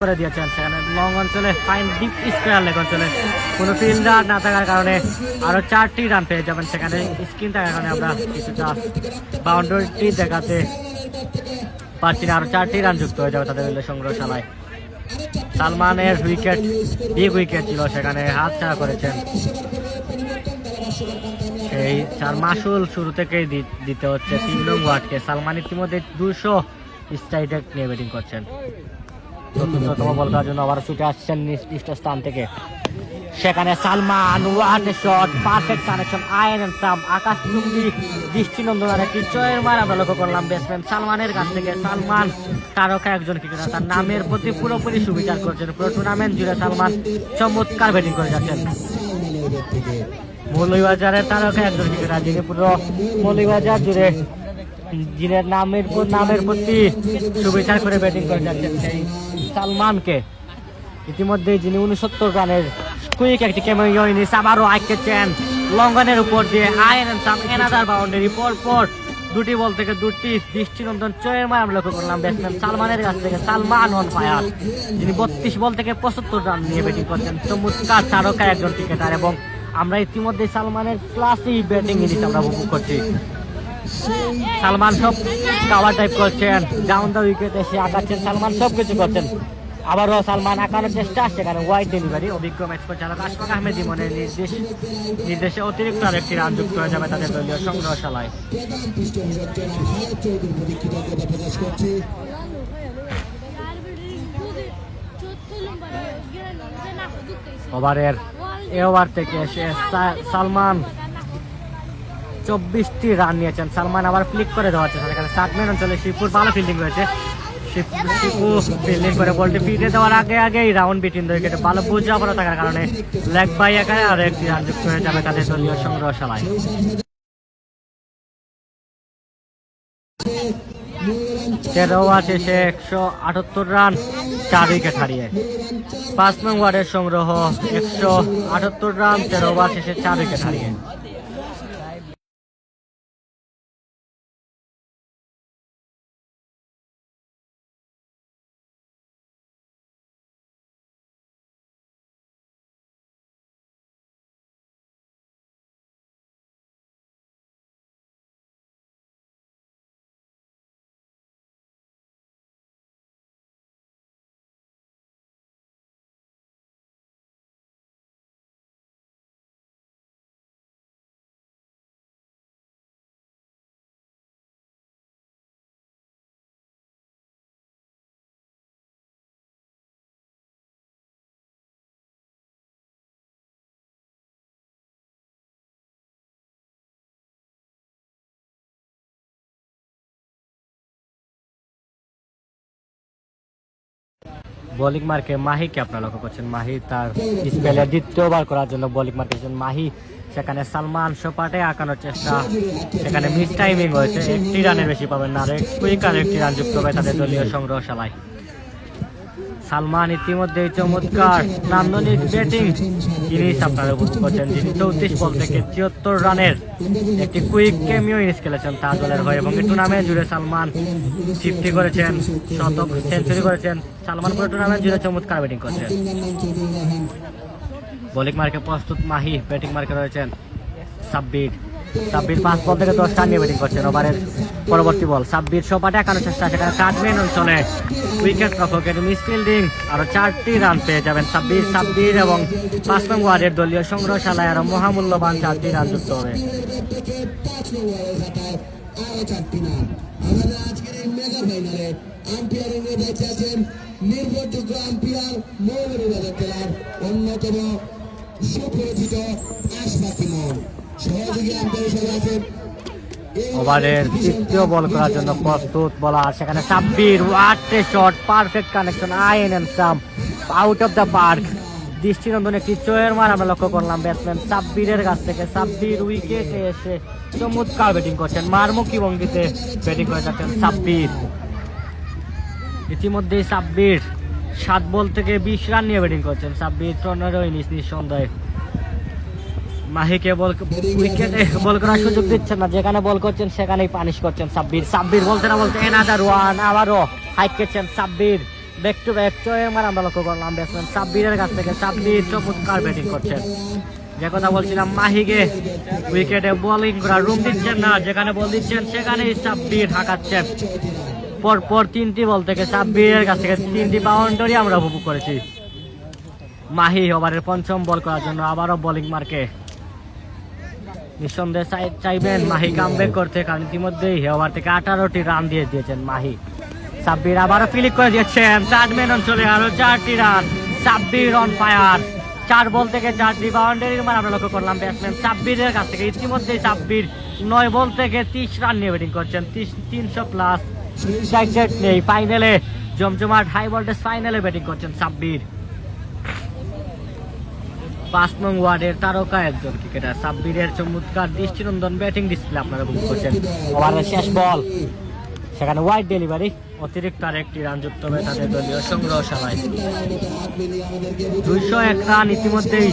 করে দিয়েছেন। সেখানে লং অঞ্চলে ফাইন ডিপ স্কোয়ার লেগ অঞ্চলে কোনো ফিল্ডার না থাকার কারণে আরো 4টি রান পেয়ে যাবেন। সেখানে স্ক্রিন থাকার কারণে আমরা কিছুটা বাউন্ডারি দেখাতে পারছি না। আরো 4টি রান যুক্ত হয়ে যাবে তাদের সংগ্রহশালায়। সালমানের উইকেট বিগ উইকেট ছিল, সেখানে হাত ছাড়া করেছেন। সেই চার মাসুল শুরু থেকেই দিতে হচ্ছে 3 নং ওয়ার্ডকে। সালমান ইতিমধ্যে 200 স্ট্রাইক নিয়ে ব্যাটিং করছেন। চতুর্থতম বল করার জন্য আবার ছুটে আসছেন নির্দিষ্ট স্থান থেকে। সেখানে Salman what shot, perfect connection, high handsome, আকাশ চুম্বি দৃষ্টিনন্দন একটি জয়ের মার আমরা লক্ষ্য করলাম ব্যাটসম্যান সালমানের কাছ থেকে। সালমান তারকা একজন ক্রিকেটার, তার নামের প্রতি পুরোপুরি সুবিচার করছেন। পুরো টুর্নামেন্ট জুড়ে সালমান চমৎকার ব্যাটিং করে যাচ্ছেন। মৌলভীবাজারের তারকা একজন ক্রিকেটার, যিনি পুরো মৌলভীবাজার জুড়ে যিনি নামের প্রতি সুবিচার করে ব্যাটিং করে যাচ্ছেন সেই সালমানকে। ইতিমধ্যে যিনি 69 রানের কুইক একটি ক্যামিও ইনিংস আবারও আঁকেছেন লঙ্ঘনের উপর দিয়ে। আয়ন সাম এনাদার বাউন্ডারি, পর দুটি বল থেকে দুটি দৃষ্টিনন্দন চয়ের মার আমরা লক্ষ্য করলাম ব্যাটসম্যান সালমানের কাছ থেকে। সালমান অন ফায়ার, যিনি 32 বল থেকে 75 রান নিয়ে ব্যাটিং করছেন। চমৎকার তারকা একজন ক্রিকেটার এবং আমরা ইতিমধ্যে সালমানের ক্লাসি ব্যাটিং ইনিংস আমরা উপভোগ করছি। সালমান সব কাভার টাইপ করছেন, ডাউন দ্য উইকেট এসে আঁকাচ্ছেন, সালমান সব কিছু করছেন। আবারও সালমান আঁকানোর চেষ্টা, সেখানে ওয়াইড ডেলিভারি। অভিজ্ঞ ম্যাচ পরিচালক আশফাক আহমেদ ইমনের নির্দেশে অতিরিক্ত আরেকটি রান যুক্ত হয়ে যাবে তাদের দলীয় সংগ্রহশালায়। ওভারের এ ওভার থেকে এসে সালমান 24টি রান নিয়েছেন। সালমান আবার ফ্লিক করে দেওয়া হচ্ছে। সেখানে সাতমেন অঞ্চলে শিবপুর ভালো ফিল্ডিং রয়েছে। শিবু ফিল্ডিং করে বলটি ফিটে দেওয়ার আগেই রাউন্ড বিটিন দুই উইকেটে ভালো বোঝাপড়া থাকার কারণে লেগ বাই একাই আরো একটি রান যুক্ত হয়ে যাবে তাদের দলীয় সংগ্রহশালায়। ওভার শেষে 178 রান 4 উইকেট হারিয়ে 5 নং ওয়ার্ডের সংগ্রহ 178 রান 13 ওভার শেষে 4 উইকেট হারিয়ে। বোলিং মার্কে মাহিকে আপনারা লক্ষ্য করছেন। মাহি তার স্পেলে দ্বিতীয়বার করার জন্য বোলিং মার্কেছেন মাহি। সেখানে সালমান সোপাটে আঁকানোর চেষ্টা, সেখানে মিস টাইমিং হয়েছে। 1টি রানের বেশি পাবেন না, আর কুইক আর 1টি রান যুক্ত হবে তাদের দলীয় সংগ্রহশালায়। সালমান ইতিমধ্যে চমৎকার নান্দনিক ব্যাটিং ইনিংস আপনারা উপভোগ করছেন, যিনি 34 বল থেকে 73 রানের একটি কুইক ক্যামিও ইনিংস খেলেছেন তার দলের হয়ে। এবং এই টুর্নামেন্ট জুড়ে সালমান 50 করেছেন, শতক সেঞ্চুরি করেছেন। সালমান পুরো টুর্নামেন্ট জুড়ে চমৎকার ব্যাটিং করছেন। বোলিং মার্কে প্রস্তুত মাহি, ব্যাটিং মার্কে রয়েছেন সাব্বির। 5 বল থেকে 10 রান নিয়ে ব্যাটিং করছেন। ওভারের পরবর্তী বল সাব্বির সোপাটে আঁকানোর চেষ্টা, সেখানে কাটমেন অঞ্চলে উইকেট রক্ষকের মিস ফিল্ডিং, আরো 4টি রান পেয়ে যাবেন সাব্বির এবং 5 নং ওয়ার্ডের দলীয় সংগ্রহশালায় আরো মহামূল্যবান 4টি রান যুক্ত হবে। ওভারের তৃতীয় বল করার জন্য প্রস্তুত বোলার, সেখানে Sabbir what shot, perfect connection, high handsome out of the park. দৃষ্টিনন্দন একটি চয়ের মার আমরা লক্ষ্য করলাম ব্যাটসম্যান সাব্বিরের কাছ থেকে। সাব্বির উইকেটে এসে চমৎকার ব্যাটিং করছেন, মারমুখী ভঙ্গিতে ব্যাটিং করে যাচ্ছেন সাব্বির। ইতিমধ্যেই সাব্বির 7 বল থেকে 20 রান নিয়ে ব্যাটিং করছেন। সাব্বির 15 ইনিংস নিঃসন্দেহে। মাহিকে উইকেটে বল করার সুযোগ দিচ্ছেন না, যেখানে বল করছেন সেখানেই পানিশ করছেন সাব্বির। বলতে না বলতে এনাদার ওয়ান, আবারও হাইক খেয়েছেন সাব্বির। ব্যাক টু ব্যাক ছয় আমরা লক্ষ্য করলাম ব্যাটসম্যান সাব্বিরের কাছ থেকে। সাব্বির চমৎকার ব্যাটিং করছেন। যে কথা বলছিলাম মাহিকে উইকেটে বোলিং করার রুম দিচ্ছেন না, যেখানে বল দিচ্ছেন সেখানেই সাব্বির হাঁকাচ্ছেন। পরপর 3টি বল থেকে সাব্বিরের কাছ থেকে 3টি বাউন্ডারি আমরা উপভোগ করেছি। মাহি ওভারের 5ম বল করার জন্য আবারও বোলিং মার্কে। নিঃসন্দেহে চাইবেন মাহি কামব্যাক করতে, কারণ ইতিমধ্যেই ওভার থেকে 18টি রান দিয়ে দিয়েছেন মাহি। সাব্বির আবারও ফিলিপ করে দিয়েছেন 3 মেন অঞ্চলে, আরো 4টি রান। Sabbir on fire. 4 বল থেকে 4টি বাউন্ডারির মান আমরা লক্ষ্য করলাম ব্যাটসম্যান সাব্বিরের কাছ থেকে। ইতিমধ্যেই সাব্বির 9 বল থেকে 30 রান নিয়ে ব্যাটিং করছেন, 300+ স্ট্রাইক নেই। ফাইনালে জমজমাট হাই ভোল্টেজ ফাইনালে ব্যাটিং করছেন সাব্বির। 5 নং ওয়ার্ডের তারকা একজন ক্রিকেটার সাব্বিরের চমৎকার দৃষ্টিনন্দন ব্যাটিং ডিসপ্লে আপনারা উপভোগ করছেন। ওভারের শেষ বল, সেখানে ওয়াইড ডেলিভারি, অতিরিক্ত আর 1টি রান যুক্ত হবে তাদের দলীয় সংগ্রহশালায়। 201 রান ইতিমধ্যেই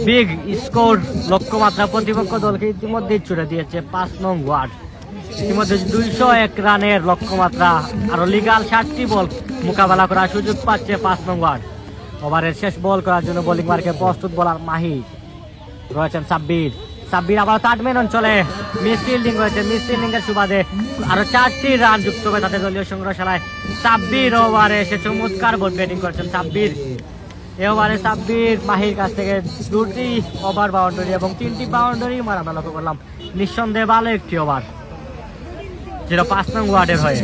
বিগ স্কোর লক্ষ্যমাত্রা প্রতিপক্ষ দলকে ইতিমধ্যেই ছুড়ে দিয়েছে 5 নং ওয়ার্ড। ইতিমধ্যে 201 রানের লক্ষ্যমাত্রা, আরো লিগাল 60টি বল মোকাবেলা করার সুযোগ পাচ্ছে 5 নং ওয়ার্ড। ওভারের শেষ বল করার জন্য বোলিং মার্কে প্রস্তুত বোলার মাহি, রয়েছেন সাব্বির। সাব্বির আবার 3 মেন অঞ্চলে মিস ফিল্ডিং রয়েছে, মিস ফিল্ডিং এর সুবাদে আরো 4টি রান যুক্ত হবে তাদের দলীয় সংগ্রহশালায়। সাব্বির ওভারে এসে চমৎকার বল ব্যাটিং করছেন সাব্বির। এই ওভারে সাব্বির মাহির কাছ থেকে 2টি ওভার বাউন্ডারি এবং 3টি বাউন্ডারি মারা আমরা লক্ষ্য করলাম। নিঃসন্দেহে ভালো একটি ওভার, যেটা 5 নং ওয়ার্ডের হয়ে।